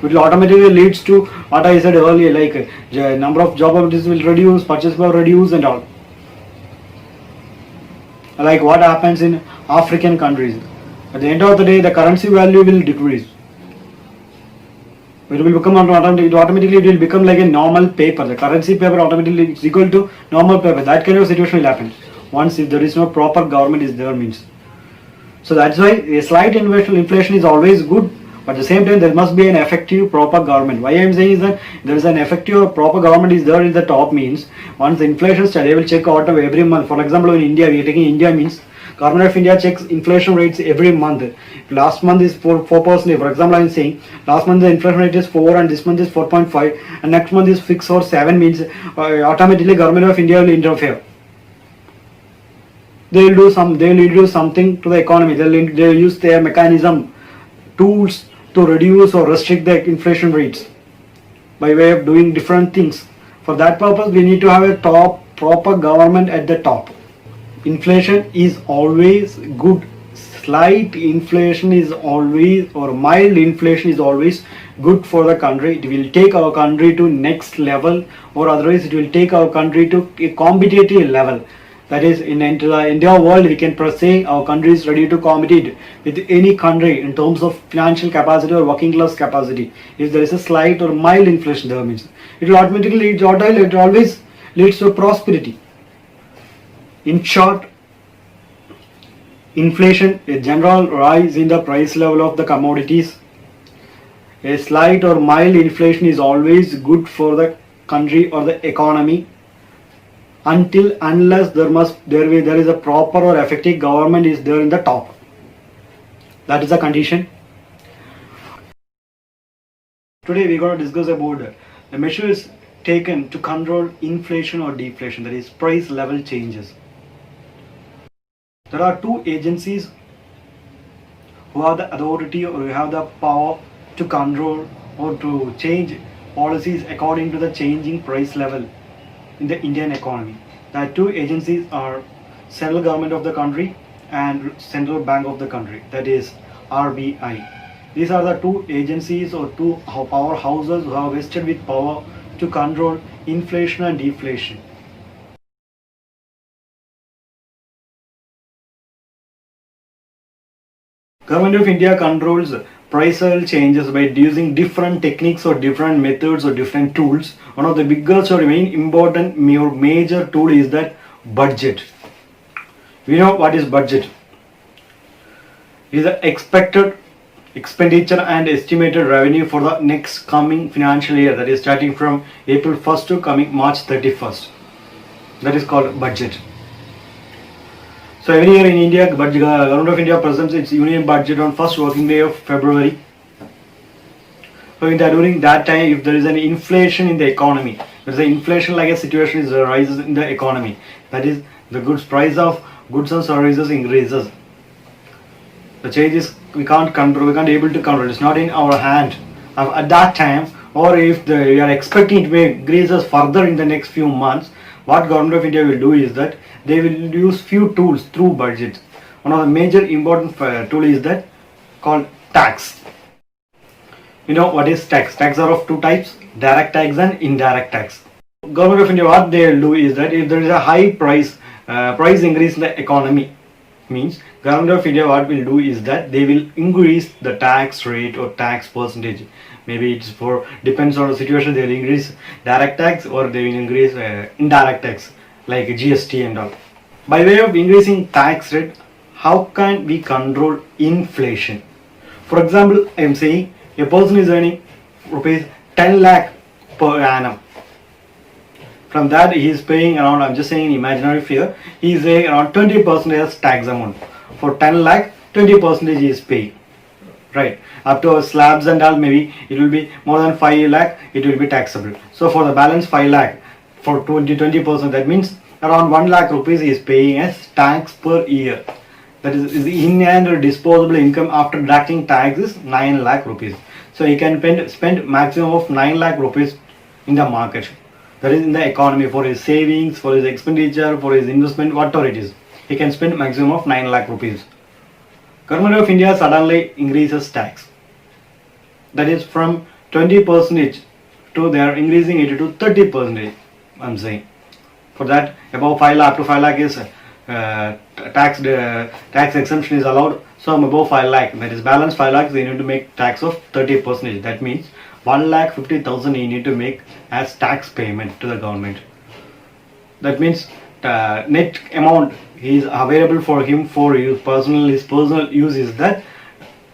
It will automatically leads to what I said earlier, like the number of job opportunities will reduce, purchase power reduce and all. Like what happens in African countries. At the end of the day, the currency value will decrease. It will become automatically it will become like a normal paper. The currency paper automatically is equal to normal paper. That kind of situation will happen once if there is no proper government is there means. So that's why a slight inflation is always good, but at the same time there must be an effective proper government. Why I am saying is that there is an effective or proper government is there in the top means once the inflation study will check out of every month. For example, in India, we are taking India means Government of India checks inflation rates every month. Last month is 4%. For example, I am saying last month the inflation rate is 4 and this month is 4.5 and next month is 6 or 7 means automatically Government of India will interfere. They will do something to the economy. They will use their mechanism, tools to reduce or restrict the inflation rates by way of doing different things. For that purpose, we need to have a proper government at the top. Inflation is always good. Slight inflation is always, or mild inflation is always good for the country. It will take our country to next level, or otherwise it will take our country to a competitive level. That is, in the India world, we can say our country is ready to compete with any country in terms of financial capacity or working class capacity. If there is a slight or mild inflation, there means it will automatically it always leads to prosperity. In short, inflation, a general rise in the price level of the commodities. A slight or mild inflation is always good for the country or the economy unless there is a proper or effective government is there in the top. That is the condition. Today we are going to discuss about the measures taken to control inflation or deflation, that is price level changes. There are two agencies who have the authority or who have the power to control or to change policies according to the changing price level in the Indian economy. The two agencies are Central Government of the country and Central Bank of the country, that is RBI. These are the two agencies or two powerhouses who are vested with power to control inflation and deflation. Government of India controls price level changes by using different techniques or different methods or different tools. One of the biggest or main important major tool is that budget. We know what is budget. It is the expected expenditure and estimated revenue for the next coming financial year, that is starting from April 1st to coming March 31st. That is called budget. So every year in India, Government of India presents its union budget on first working day of February. So during that time, if there is an inflation in the economy, there is an inflation like a situation is rises in the economy. That is, the goods price of goods and services increases. The change is we can't control. We can't able to control. It's not in our hand at that time. Or if we are expecting it to increases further in the next few months, what government of India will do is that they will use few tools through budget. One of the major important tool is that called tax. You know what is tax? Tax are of two types: direct tax and indirect tax. Government of India, what they will do is that if there is a high price increase in the economy, means government of India what will do is that they will increase the tax rate or tax percentage. Maybe it's for depends on the situation. They will increase direct tax or they will increase indirect tax like GST and all. By way of increasing tax rate, how can we control inflation? For example, I am saying a person is earning rupees 10 lakh per annum. From that he is paying around, I'm just saying imaginary figure, he is paying around 20% as tax amount. For 10 lakh, 20% he is paying. Right. Up to slabs and all, maybe it will be more than 5 lakh, it will be taxable. So for the balance 5 lakh, for 20%, that means around 1 lakh rupees he is paying as tax per year. That is in hand or disposable income after deducting tax is 9 lakh rupees. So he can spend maximum of 9 lakh rupees in the market. That is in the economy for his savings, for his expenditure, for his investment, whatever it is. He can spend maximum of 9 lakh rupees. Government of India suddenly increases tax. That is from 20% to they are increasing it to 30%. I'm saying. For that, above 5 lakh, up to 5 lakh is tax exemption is allowed. So above 5 lakh, that is balance 5 lakhs, they need to make tax of 30%. That means 1,50,000 you need to make as tax payment to the government. That means net amount is available for him for his personal use is that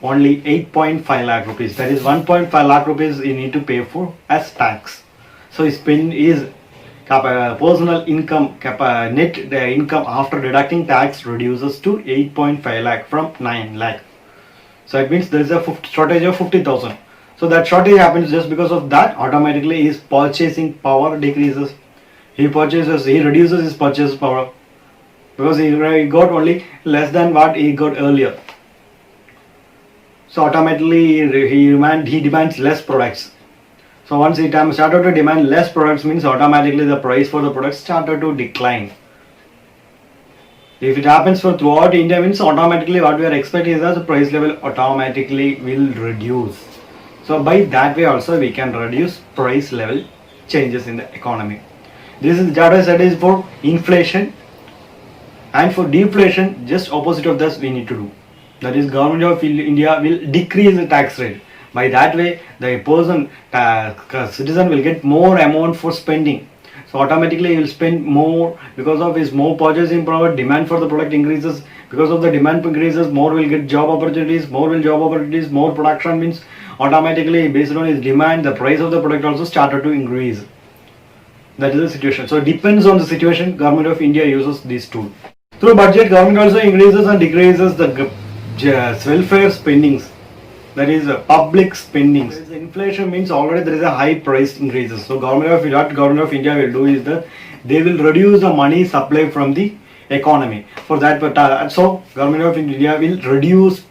only 8.5 lakh rupees. That is 1.5 lakh rupees you need to pay for as tax. So his personal income net income after deducting tax reduces to 8.5 lakh from 9 lakh. So it means there is a shortage of 50,000. So that shortage happens just because of that. Automatically his purchasing power decreases. He reduces his purchase power because he got only less than what he got earlier. So automatically he demands less products. So once he started to demand less products, means automatically the price for the products started to decline. If it happens for throughout India, means automatically what we are expecting is that the price level automatically will reduce. So by that way also we can reduce price level changes in the economy. This is data set is for inflation, and for deflation just opposite of this we need to do. That is government of India will decrease the tax rate. By that way the citizen will get more amount for spending. So automatically he will spend more because of his more purchasing power. Demand for the product increases. Because of the demand increases, more will get job opportunities. More production means automatically based on his demand the price of the product also started to increase. That is the situation. So it depends on the situation. Government of India uses these tools. Through budget, government also increases and decreases the welfare spendings. That is public spendings. Inflation means already there is a high price increases. So government of India will do is that they will reduce the money supply from the economy. For that, so government of India will reduce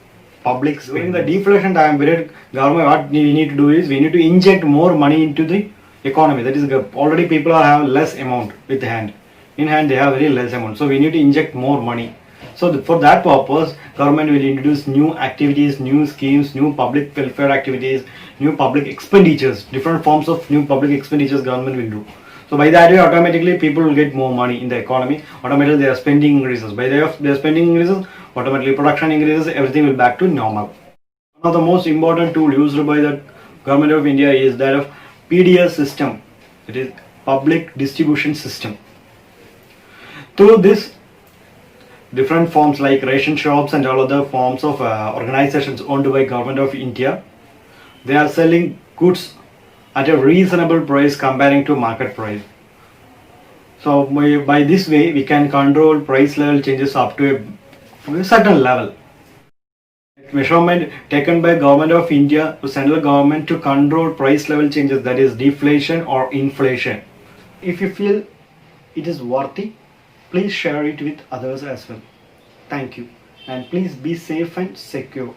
public spending. During the deflation time period, government what we need to do is we need to inject more money into the economy. That is already people have less amount with hand. In hand they have very less amount. So we need to inject more money. So for that purpose, government will introduce new activities, new schemes, new public welfare activities, new public expenditures, different forms of new public expenditures government will do. So by that way, automatically people will get more money in the economy. Automatically their spending increases. By their spending increases, automatically production increases. Everything will back to normal. One of the most important tool used by the government of India is that of PDS system. It is public distribution system. Through this, different forms like ration shops and all other forms of organizations owned by government of India, they are selling goods at a reasonable price comparing to market price. So by this way we can control price level changes up to a certain level. measurement taken by Government of India to central government to control price level changes, that is deflation or inflation. If you feel it is worthy, please share it with others as well. Thank you, and please be safe and secure.